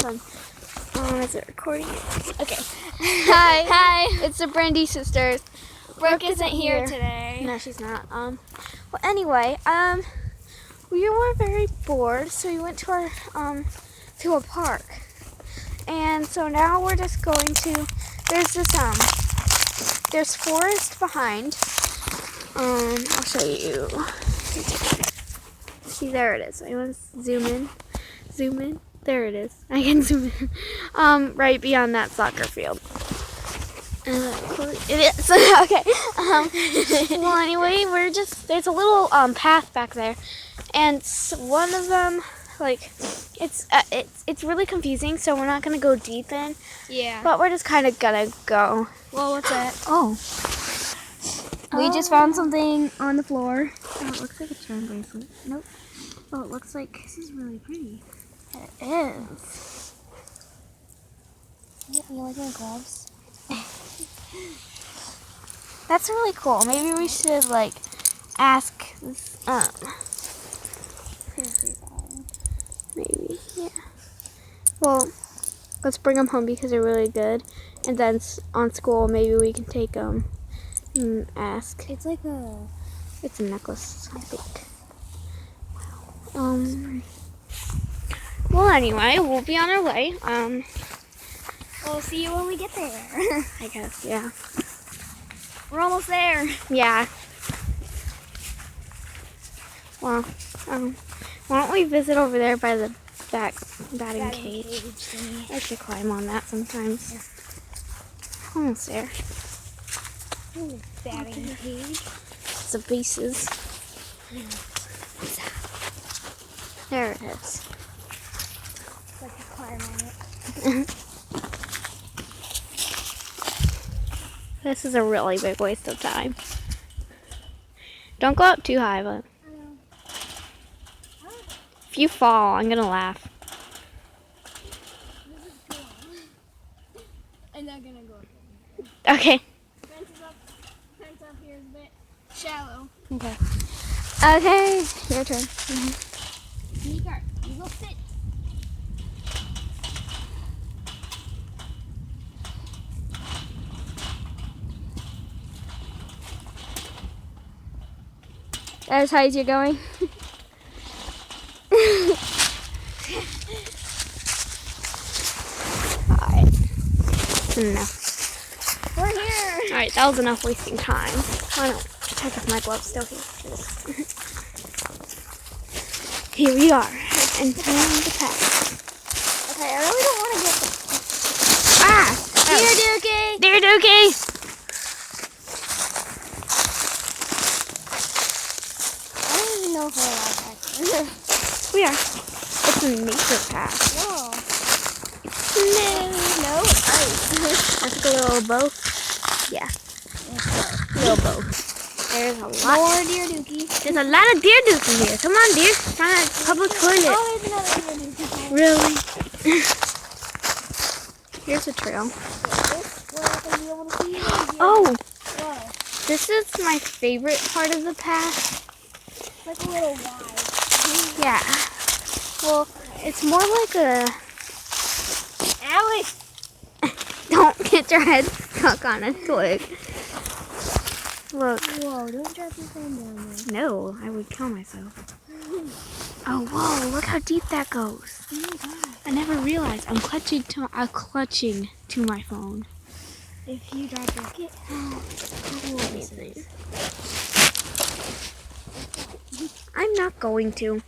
on. Is it recording? Okay. Hi. Hi. It's the Brandy sisters. Brooke isn't here today. No, she's not. Well, anyway, we were very bored, so we went to our to a park, and so now we're just going to. There's forest behind. I'll show you. See, there it is. I want to zoom in. Zoom in. There it is. I can zoom in. Right beyond that soccer field. It is. Okay. Well, anyway, there's a little path back there, and one of them, like, it's really confusing. So we're not gonna go deep in. Yeah. But we're just kind of gonna go. Well, what's that? Oh. We just found something on the floor. Oh, it looks like a charm bracelet. Nope. Oh, it looks like This is really pretty. it is. You like my gloves? That's really cool. Maybe we should like ask. Maybe, yeah. Well, let's bring them home because they're really good, and then on school maybe we can take them and ask. It's like a. It's a necklace, I think. Well, anyway, we'll be on our way. We'll see you when we get there. I guess, yeah. We're almost there. Yeah. Well, why don't we visit over there by the batting cage? Thingy. I should climb on that sometimes. Yeah. Almost there. Ooh, batting cage. It's the bases. There it is. Like you climb on it. This is a really big waste of time. Don't go up too high, but if you fall, I'm gonna laugh. I'm not gonna go up. Okay. Fence up here is a bit shallow. Okay. Okay, your turn. Sneaker, you go sit. As high as you're going. Alright. Enough. We're here. Alright, that was enough wasting time. Why don't check if my glove's still here. Here we are. Entering the path. Okay, I really don't want to get this. Ah! Dear Dookie. Dear Dookie! I don't even know if we're allowed back there. We are. It's a nature path. Whoa. No, it's ice. That's like a little bow. Yeah. Little bow. There's a lot. More Dear Dookie. There's a lot of deer dookie here. Come on, deer. Find a public toilet. Oh, there's another Dear Dookie. Really? Here's a trail. We're not going to be able to see you. Oh, Whoa. this is my favorite part of the path. It's like a little wide. Yeah. Well, it's more like a... Alex! Don't get your head stuck on a twig. Look. Whoa, don't drop your phone down there. No, I would kill myself. Oh, whoa, look how deep that goes. Oh my god. I never realized I'm clutching to my phone. If you drop your kit. I'm not going to.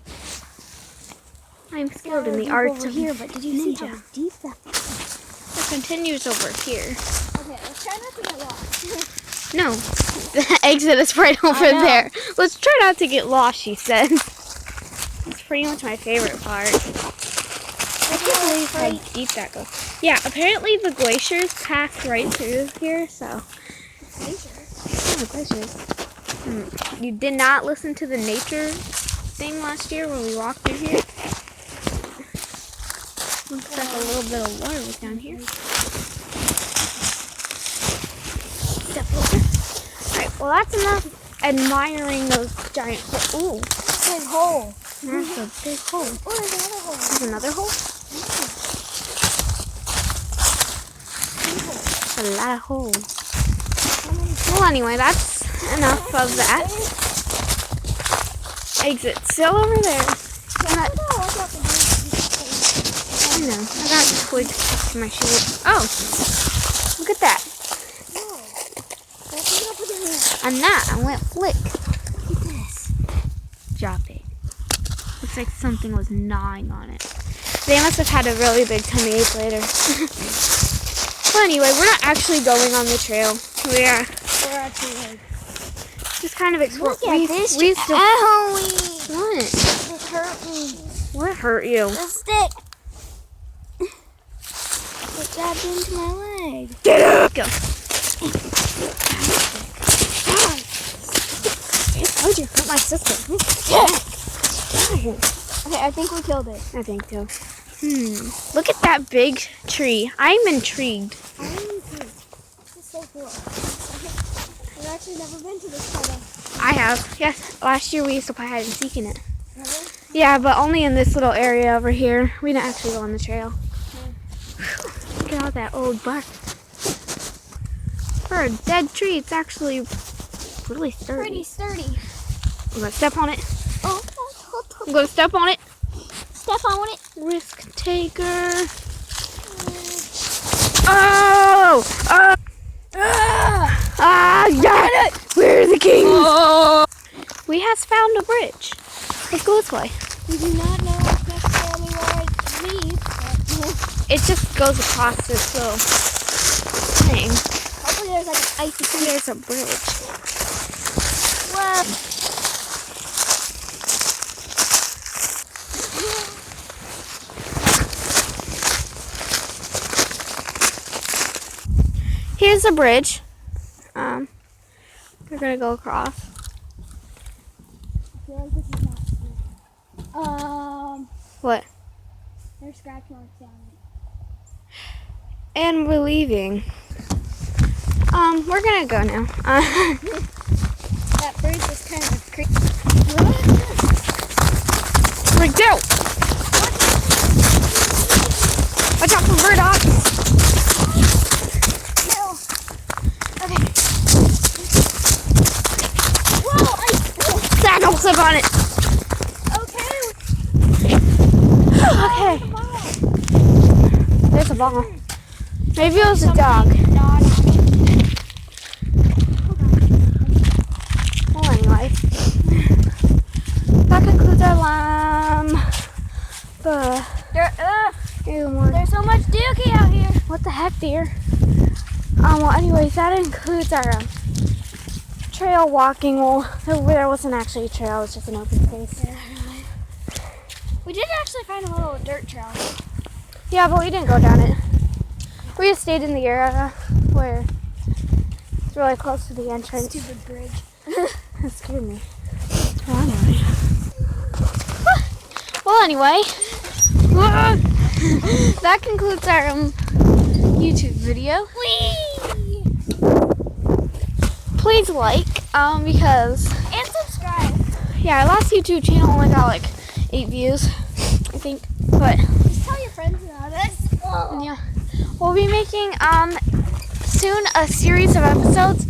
I'm skilled in the arts of here, but did you see ninja. how deep that is? It continues over here. Okay, let's try not to get lost. No, the exit is right over I know. there. Let's try not to get lost, she said. That's pretty much my favorite part. I can't believe how deep that goes. Yeah, apparently the glaciers passed right through here, so. Yeah, glaciers. You did not listen to the nature thing last year when we walked through here? Looks like a little bit of water was down here. Step over. Alright, well that's enough admiring those giant holes. Ooh, Big hole. that's a big hole. Oh, there's another hole. There's another hole? a lot of holes. Well, anyway, that's enough of that. Exit still over there. I know. I got twigs stuck to my shoe. Oh, look at that. I'm not. I went flick. Look at this. Drop it. Looks like something was gnawing on it. They must have had a really big tummy ache later. Well, anyway, we're not actually going on the trail. We're actually like just kind of exploring. Look at this. We still... Owie! What? It hurt me. What hurt you? The stick. It jabbed into my leg. Get up! Go. How'd you hurt my sister? Okay, I think we killed it. I think so. Look at that big tree. I'm intrigued. I am too. This is so cool. I've actually never been to this part of. I have. Yes, last year we used to play hide and seek in it. Really? Yeah, but only in this little area over here. We didn't actually go on the trail. Look at all that old bark. For a dead tree, it's actually really sturdy. Pretty sturdy. I'm gonna step on it. Oh, I'm gonna step on it. step on it. Risk taker. Oh! Got it! We're the kings! Oh. We has found a bridge. Let's go this way. We do not know necessarily where it leads, but It just goes across this little thing. hopefully there's like an icy creek. There's a bridge. Well, Here's the bridge. We're gonna go across. I feel like this is not good. What? There's scratch marks down it. And we're leaving. We're gonna go now. That bridge is kind of creepy. We're go! Watch out for burdock! No. Okay. Whoa! Dad, don't slip on it! Okay. Okay. There's a ball. Maybe it was a dog. Well, anyway. That concludes our There's so much dookie out here. What the heck, dear? Well, anyways, that includes our trail walking. Well, there wasn't actually a trail, it was just an open space. We did actually find a little dirt trail. Yeah, but we didn't go down it. We just stayed in the area where it's really close to the entrance. Stupid bridge. That scared me. Well, anyway, that concludes our YouTube video. Whee! Please like, because And subscribe. yeah, our last YouTube channel only got like 8 views, I think. But Just tell your friends about us. Oh. yeah, we'll be making soon a series of episodes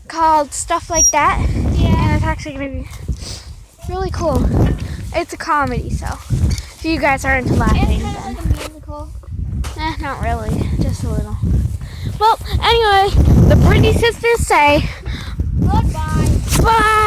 called Stuff Like That. Yeah. And it's actually gonna be really cool. It's a comedy, so if you guys are into laughing, And kind of then like a musical. not really, just a little. Well, anyway, the Brittany sisters say Goodbye. bye.